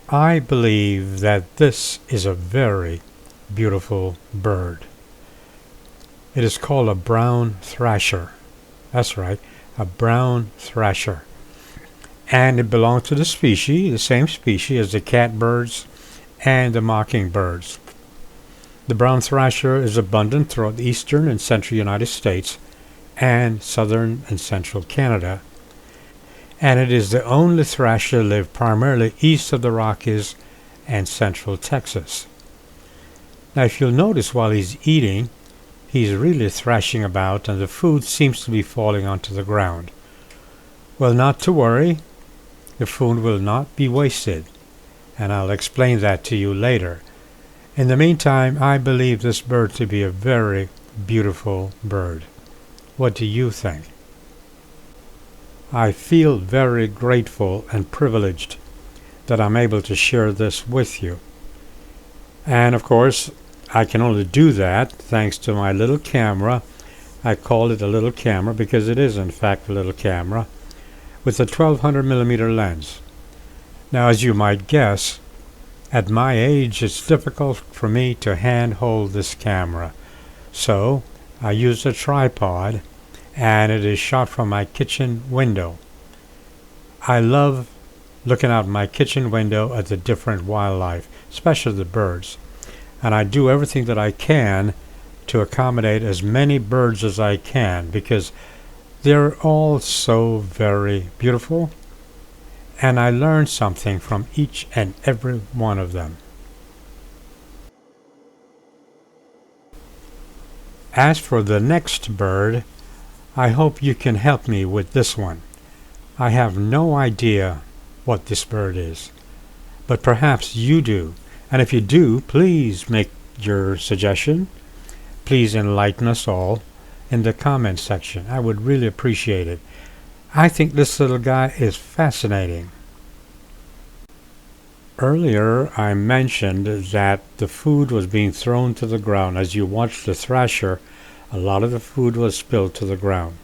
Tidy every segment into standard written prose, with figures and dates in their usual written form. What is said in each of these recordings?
I believe that this is a very beautiful bird. It is called a brown thrasher. That's right, a brown thrasher. And it belongs to the same species as the catbirds and the mockingbirds. The brown thrasher is abundant throughout the eastern and central United States and southern and central Canada. And it is the only thrasher to live primarily east of the Rockies and central Texas. Now if you'll notice while he's eating, he's really thrashing about and the food seems to be falling onto the ground. Well, not to worry, the food will not be wasted, and I'll explain that to you later. In the meantime, I believe this bird to be a very beautiful bird. What do you think? I feel very grateful and privileged that I'm able to share this with you. And of course, I can only do that thanks to my little camera. I call it a little camera because it is in fact a little camera with a 1200mm lens. Now, as you might guess, at my age it's difficult for me to hand hold this camera. So I use a tripod and it is shot from my kitchen window. I love looking out my kitchen window at the different wildlife, especially the birds. And I do everything that I can to accommodate as many birds as I can because they're all so very beautiful, and I learn something from each and every one of them. As for the next bird, I hope you can help me with this one. I have no idea what this bird is, but perhaps you do. And if you do, please make your suggestion. Please enlighten us all in the comment section. I would really appreciate it. I think this little guy is fascinating. Earlier I mentioned that the food was being thrown to the ground. As you watched the thrasher, a lot of the food was spilled to the ground.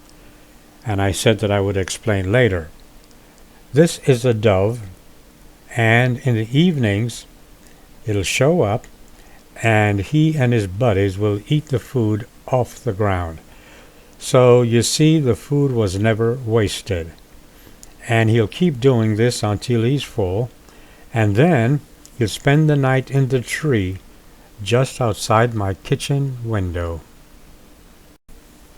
And I said that I would explain later. This is a dove, and in the evenings it'll show up and he and his buddies will eat the food off the ground. So you see, the food was never wasted. And he'll keep doing this until he's full, and then he'll spend the night in the tree just outside my kitchen window.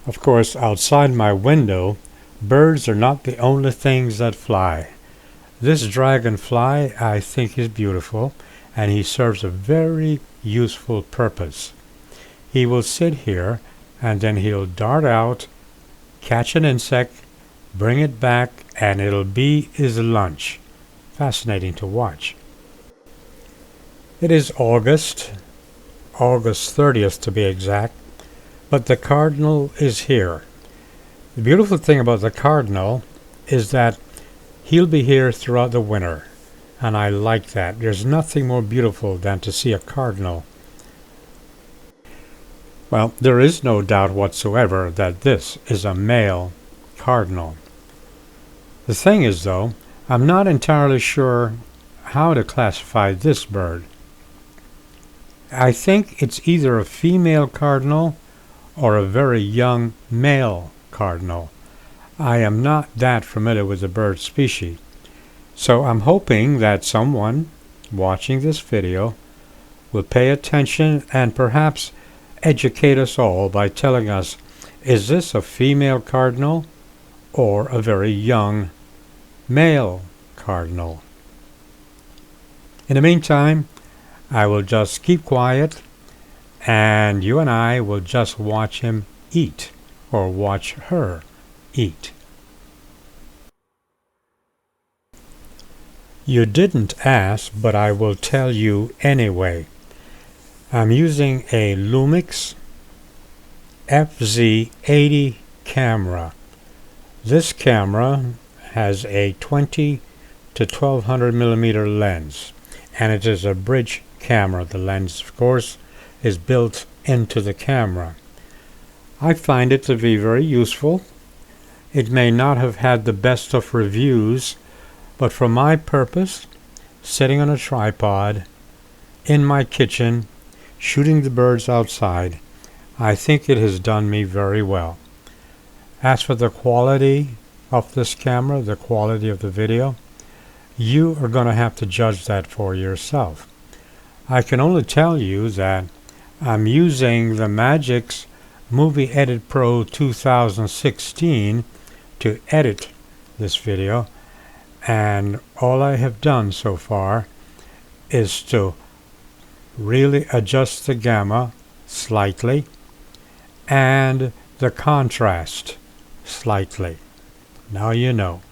Of course, outside my window, birds are not the only things that fly. This dragonfly I think is beautiful, and he serves a very useful purpose. He will sit here and then he'll dart out, catch an insect, bring it back, and it'll be his lunch. Fascinating to watch. It is August 30th to be exact, but the cardinal is here. The beautiful thing about the cardinal is that he'll be here throughout the winter, and I like that. There's nothing more beautiful than to see a cardinal. Well, there is no doubt whatsoever that this is a male cardinal. The thing is, though, I'm not entirely sure how to classify this bird. I think it's either a female cardinal or a very young male cardinal. I am not that familiar with the bird species, so I'm hoping that someone watching this video will pay attention and perhaps educate us all by telling us, is this a female cardinal or a very young male cardinal? In the meantime, I will just keep quiet and you and I will just watch him eat, or watch her eat. You didn't ask, but I will tell you anyway. I'm using a Lumix FZ80 camera. This camera has a 20 to 1200mm lens, and it is a bridge camera. The lens, of course, is built into the camera. I find it to be very useful. It may not have had the best of reviews, but for my purpose, sitting on a tripod in my kitchen, shooting the birds outside. I think it has done me very well. As for the quality of this camera, the quality of the video, you are going to have to judge that for yourself. I can only tell you that I'm using the Magix Movie Edit Pro 2016 to edit this video, and all I have done so far is to really adjust the gamma slightly and the contrast slightly. Now you know.